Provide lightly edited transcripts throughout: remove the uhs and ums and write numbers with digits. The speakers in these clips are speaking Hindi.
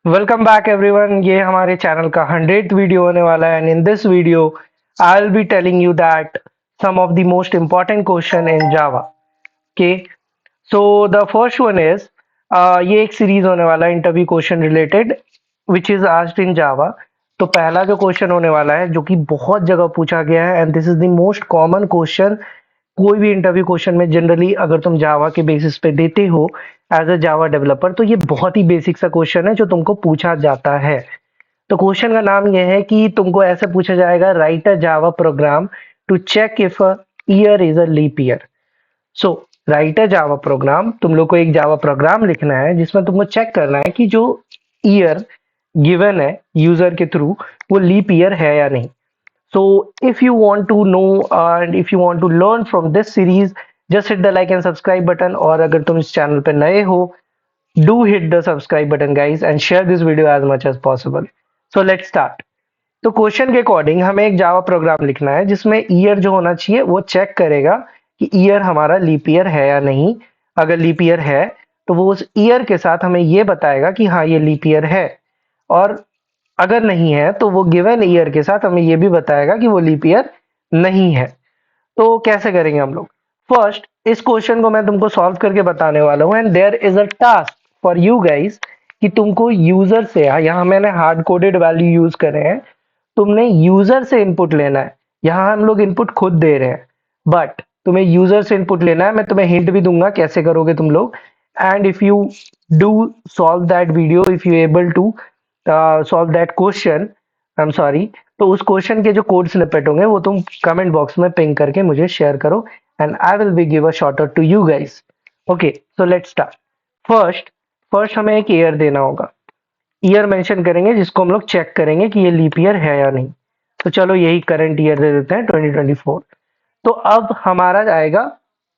Welcome back everyone. ये हमारे चैनल का 100th वीडियो होने वाला है and in this video I will be telling you that some of the most important question in Java. Okay, so the first one is, ये एक सीरीज होने वाला है interview question related which is asked in Java. तो पहला जो क्वेश्चन होने वाला है जो कि बहुत जगह पूछा गया है and this is the most common question कोई भी इंटरव्यू क्वेश्चन में जनरली अगर तुम जावा के बेसिस पे देते हो एज अ जावा डेवलपर, तो ये बहुत ही बेसिक सा क्वेश्चन है जो तुमको पूछा जाता है। तो क्वेश्चन का नाम ये है कि तुमको ऐसे पूछा जाएगा, write a Java program to check if a year is a leap year. So write a Java program, तुम लोग को एक जावा प्रोग्राम लिखना है जिसमें तुमको चेक करना है कि जो ईयर गिवन है यूजर के थ्रू वो लीप ईयर है या नहीं। So if you want to know and if you want to learn from this series, just hit the like and subscribe button। और अगर तुम इस चैनल पे नए हो, do hit the subscribe button guys and share this video as much as possible। So let's start। तो क्वेश्चन के अकॉर्डिंग हमें एक जावा प्रोग्राम लिखना है जिसमें ईयर जो होना चाहिए वो चेक करेगा कि ईयर हमारा लीप ईयर है या नहीं। अगर लीप ईयर है तो वो उस ईयर के साथ हमें ये बताएगा कि हाँ ये लीप ईयर है, और अगर नहीं है तो वो गिवन ईयर के साथ हमें ये भी बताएगा कि वो लीप ईयर नहीं है। तो कैसे करेंगे हम लोग? फर्स्ट, इस क्वेश्चन को मैं तुमको सॉल्व करके बताने वाला हूँ and there is a task for you guys कि तुमको यूजर से, यहाँ मैंने हार्ड कोडेड वैल्यू यूज करे हैं, तुमने यूजर से इनपुट लेना है। यहाँ हम लोग इनपुट खुद दे रहे हैं बट तुम्हें यूजर से इनपुट लेना है। मैं तुम्हें हिंट भी दूंगा कैसे करोगे तुम लोग। And if you do solve that video, if you able to solve that question, I am sorry, तो उस क्वेश्चन के जो कोड स्निपेट होंगे वो तुम कमेंट बॉक्स में पिंग करके मुझे शेयर करो and I will be give a short out to you guys. Okay, so let's start. First first हमें एक ईयर देना होगा। ईयर मेंशन करेंगे जिसको हम लोग चेक करेंगे कि ये लीप ईयर है या नहीं। तो चलो यही करंट ईयर दे देते हैं 2024। तो अब हमारा आएगा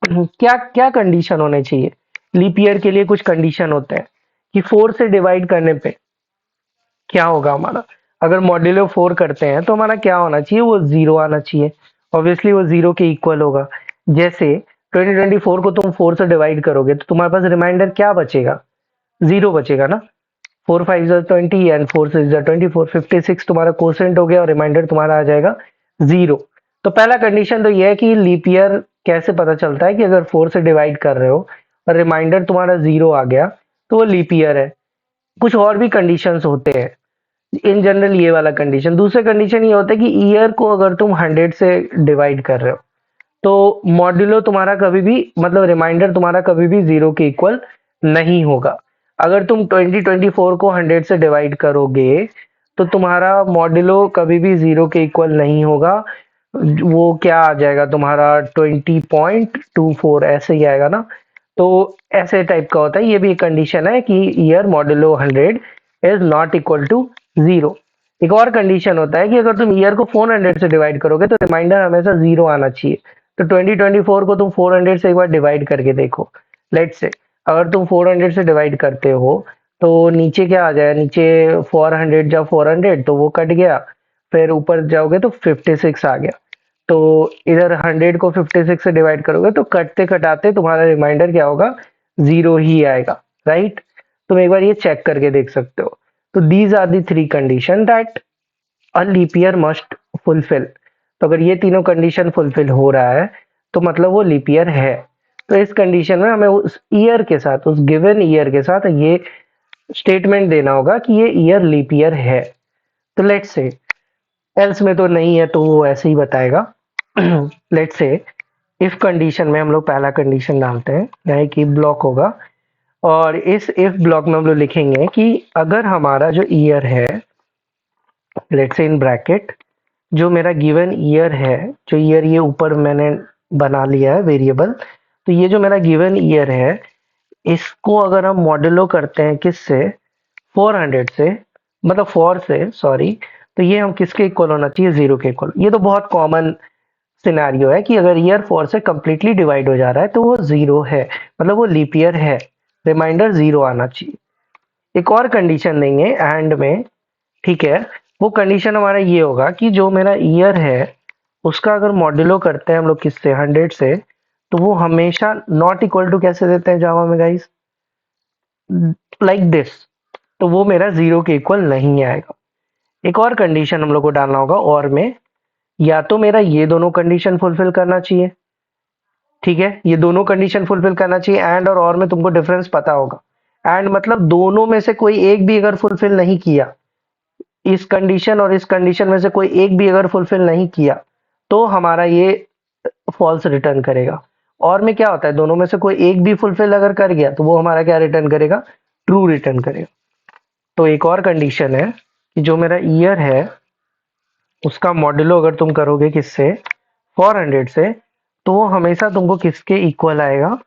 क्या क्या कंडीशन होने चाहिए। लीप ईयर के लिए कुछ कंडीशन होते हैं कि 4 से डिवाइड करने पे क्या होगा हमारा। अगर मॉड्यूलो 4 करते हैं तो हमारा क्या होना चाहिए, वो जीरो आना चाहिए। ऑब्वियसली वो जीरो के इक्वल होगा। जैसे 2024 को तुम 4 से डिवाइड करोगे तो तुम्हारे पास रिमाइंडर क्या बचेगा, जीरो बचेगा ना। 4 5 20 एंड 4 6 24, 56 तुम्हारा कोसेंट हो गया और रिमाइंडर तुम्हारा आ जाएगा जीरो। तो पहला कंडीशन तो ये है कि लीप ईयर कैसे पता चलता है कि अगर 4 से डिवाइड कर रहे हो और रिमाइंडर तुम्हारा जीरो आ गया तो वो लीप ईयर है। कुछ और भी कंडीशंस होते हैं, इन जनरल ये वाला कंडीशन। दूसरे कंडीशन ये होता है कि ईयर को अगर तुम 100 से डिवाइड कर रहे हो तो मॉड्यूलो तुम्हारा कभी भी, मतलब रिमाइंडर तुम्हारा कभी भी जीरो के इक्वल नहीं होगा। अगर तुम 2024 को 100 से डिवाइड करोगे तो तुम्हारा मॉड्यूलो कभी भी जीरो के इक्वल नहीं होगा। वो क्या आ जाएगा तुम्हारा 20.24 ऐसे ही आएगा ना। तो ऐसे टाइप का होता है। ये भी एक कंडीशन है कि year modulo 100 is not equal to zero. एक और कंडीशन होता है कि अगर तुम ईयर को 400 से डिवाइड करोगे तो रिमाइंडर हमेशा जीरो आना चाहिए। तो 2024 को तुम 400 से एक बार डिवाइड करके देखो। लेट्स से अगर तुम 400 से डिवाइड करते हो तो नीचे क्या आ जाएगा, नीचे 400 जा 400 तो वो कट गया, फिर ऊपर जाओगे तो 56 आ गया। तो इधर 100 को 56 से डिवाइड करोगे तो कटते कटाते तुम्हारा रिमाइंडर क्या होगा, जीरो ही आएगा, राइट। तुम एक बार ये चेक करके देख सकते हो। तो these are the three condition that a leap year must fulfil. तो अगर ये तीनों कंडीशन फुलफिल हो रहा है तो मतलब वो लीप ईयर है। तो इस कंडीशन में हमें उस ईयर के साथ, उस गिवन ईयर के साथ ये स्टेटमेंट देना होगा कि ये ईयर लीप ईयर है। तो लेट्स से एल्स में तो नहीं है तो वो ऐसे ही बताएगा। लेट्स से इफ कंडीशन में हम लोग पहला कंडीशन डालते हैं, यानी कि ब्लॉक होगा, और इस इफ ब्लॉक में हम लोग लिखेंगे कि अगर हमारा जो ईयर है, लेट्स से इन ब्रैकेट, जो मेरा गिवन ईयर है, जो ईयर ये ऊपर मैंने बना लिया है वेरिएबल, तो ये जो मेरा गिवन ईयर है इसको अगर हम मॉड्यूलो करते हैं किससे, 400 से, मतलब 4 से सॉरी, तो ये हम किसके इक्वल होना चाहिए, जीरो के इक्वल। ये तो बहुत कॉमन सिनेरियो है कि अगर ईयर 4 से कंप्लीटली डिवाइड हो जा रहा है तो वो जीरो है, मतलब वो लीप ईयर है, रिमाइंडर जीरो आना चाहिए। एक और कंडीशन देंगे एंड में, ठीक है। वो कंडीशन हमारा ये होगा कि जो मेरा ईयर है उसका अगर मॉड्यूलो करते हैं हम लोग किससे, 100 से, तो वो हमेशा नॉट इक्वल टू कैसे देते हैं जावा में गाइस, लाइक दिस। तो वो मेरा 0 के इक्वल नहीं आएगा। एक और कंडीशन हम लोग को डालना होगा और में, या तो मेरा ये दोनों कंडीशन फुलफिल करना चाहिए, ठीक है, ये दोनों कंडीशन फुलफिल करना चाहिए। एंड और में तुमको डिफरेंस पता होगा। एंड मतलब दोनों में से कोई एक भी अगर फुलफिल नहीं किया, इस कंडीशन और इस कंडीशन में से कोई एक भी अगर फुलफिल नहीं किया, तो हमारा ये फॉल्स रिटर्न करेगा। और में क्या होता है, दोनों में से कोई एक भी फुलफिल अगर कर गया तो वो हमारा क्या रिटर्न करेगा, ट्रू रिटर्न करेगा। तो एक और कंडीशन है कि जो मेरा ईयर है उसका मॉड्यूलो अगर तुम करोगे किससे, 400 से, तो वो हमेशा तुमको किसके इक्वल आएगा,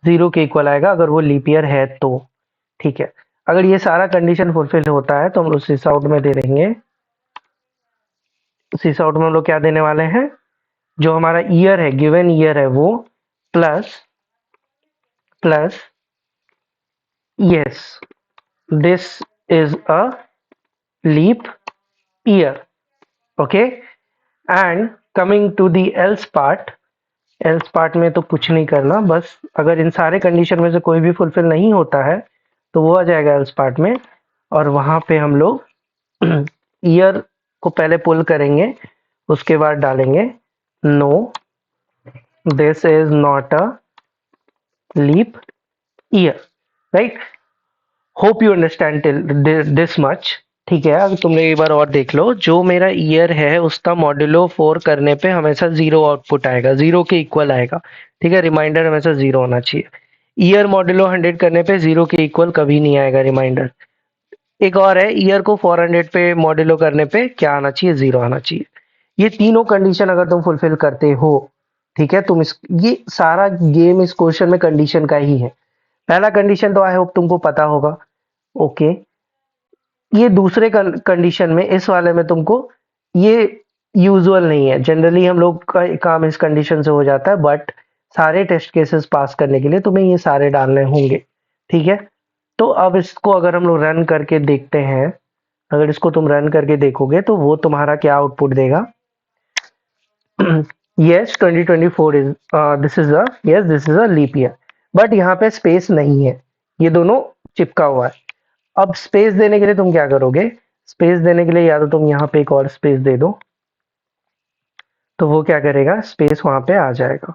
0 के इक्वल आएगा, अगर वो लीप ईयर है तो। ठीक है, अगर ये सारा कंडीशन फुलफिल होता है तो हम लोग सिस आउट में दे देंगे, सिस आउट में हम लोग क्या देने वाले हैं, जो हमारा ईयर है, गिवन ईयर है, वो plus plus yes this is a leap year. Okay, and coming to the else part, else part में तो कुछ नहीं करना, बस अगर इन सारे कंडीशन में से कोई भी फुलफिल नहीं होता है तो वो आ जाएगा एल्स पार्ट में, और वहां पे हम लोग ईयर को पहले पुल करेंगे, उसके बाद डालेंगे no this is not a leap year, right. Hope you understand till this much. ठीक है, अब तुमने एक बार और देख लो, जो मेरा ईयर है उसका मॉड्यूलो 4 करने पे हमेशा 0 आउटपुट आएगा, 0 के इक्वल आएगा। ठीक है, रिमाइंडर हमेशा 0 होना चाहिए। ईयर मॉड्यूलो 100 करने पे 0 के इक्वल कभी नहीं आएगा, रिमाइंडर। एक और है, ईयर को 400 पे मॉड्यूलो करने पे क्या आना चाहिए, 0 आना चाहिए। ये तीनों कंडीशन अगर तुम फुलफिल करते हो, ठीक है, तुम इस ये सारा गेम इस क्वेश्चन में कंडीशन का ही है। पहला कंडीशन तो आई होप तुमको पता होगा। ओके, ये दूसरे कंडीशन में, इस वाले में तुमको, ये यूजुअल नहीं है, जनरली हम लोग का काम इस कंडीशन से हो जाता है, बट सारे टेस्ट केसेस पास करने के लिए तुम्हें ये सारे डालने होंगे। ठीक है, तो अब इसको अगर हम लोग रन करके देखते हैं, अगर इसको तुम रन करके देखोगे तो वो तुम्हारा क्या आउटपुट देगा, yes 2024 is this is a, yes this is a leap year, but यहाँ पे स्पेस नहीं है, ये दोनों चिपका हुआ है। अब स्पेस देने के लिए तुम क्या करोगे, स्पेस देने के लिए या तो तुम यहाँ पे एक और स्पेस दे दो, तो वो क्या करेगा, स्पेस वहां पे आ जाएगा,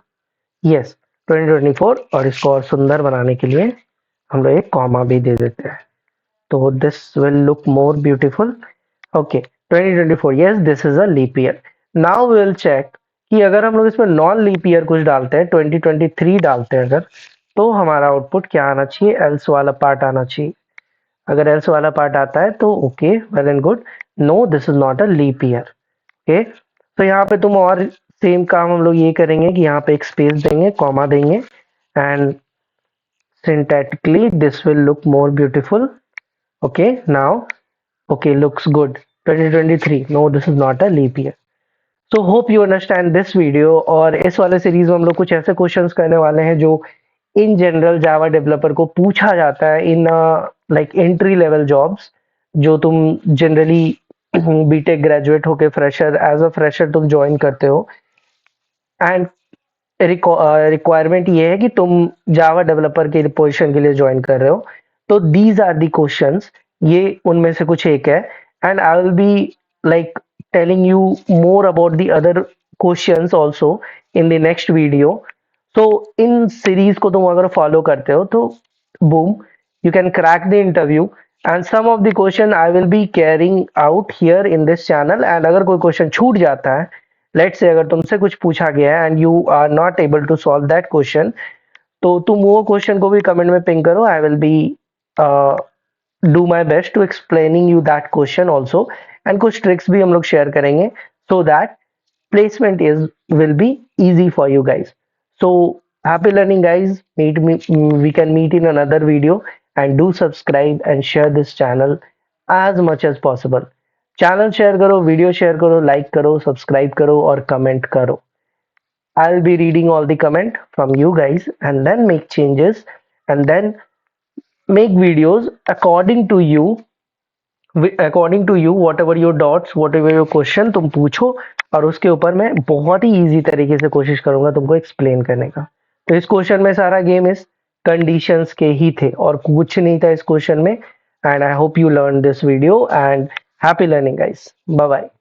यस 2024, और इसको और सुंदर बनाने के लिए हम लोग एक कॉमा भी दे देते हैं, तो this will look more beautiful. Okay, 2024, yes this is a leap year. Now we will check कि अगर हम लोग इसमें नॉन लीप ईयर कुछ डालते हैं, 2023 डालते हैं अगर, तो हमारा आउटपुट क्या आना चाहिए, एल्स वाला पार्ट आना चाहिए। अगर एल्स वाला पार्ट आता है तो okay, well and good, no this is not a leap year. Okay, तो यहाँ पे तुम और सेम काम हम लोग ये करेंगे कि यहाँ पे एक स्पेस देंगे, कॉमा देंगे, and syntactically this will look more beautiful. Okay, now okay, looks good, 2023, no this is not a leap year. So hope you understand this video, और इस वाले सीरीज में हम लोग कुछ ऐसे क्वेश्चंस करने वाले हैं जो इन जनरल जावा डेवलपर को पूछा जाता है in like entry level jobs, जो तुम जनरली बीटेक ग्रेजुएट होके फ्रेशर, एज अ फ्रेशर तुम ज्वाइन करते हो, एंड रिक्वायरमेंट ये है कि तुम जावा डेवलपर के पोजीशन के लिए ज्वाइन कर रहे हो, तो दीज आर दी क्वेश्चंस, ये उनमें से कुछ एक है। And I will be like telling you more about the other questions also in the next video. तो इन सीरीज को तुम अगर फॉलो करते हो तो boom, you can crack the interview, and some of the question I will be carrying out here in this channel. And अगर कोई क्वेश्चन छूट जाता है, लेट्स से अगर तुमसे कुछ पूछा गया है and you are not able to solve that question, तो तुम वो क्वेश्चन को भी कमेंट में पिंग करो, I will be do my best to explaining you that question also, and कुछ ट्रिक्स भी हम लोग शेयर करेंगे, so that placement is will be easy for you guys. So happy learning guys, we can meet in another video, and do subscribe and share this channel as much as possible. Channel share करो, वीडियो शेयर करो, लाइक करो, सब्सक्राइब करो और कमेंट करो। I'll be reading all the comment from you guys and then make changes, and then make videos according to you, whatever your doubts, whatever your question तुम पूछो, और उसके ऊपर मैं बहुत ही इजी तरीके से कोशिश करूंगा तुमको एक्सप्लेन करने का। तो इस क्वेश्चन में सारा गेम इस कंडीशंस के ही थे और कुछ नहीं था इस क्वेश्चन में। and I hope you learned this video, and happy learning guys. Bye bye.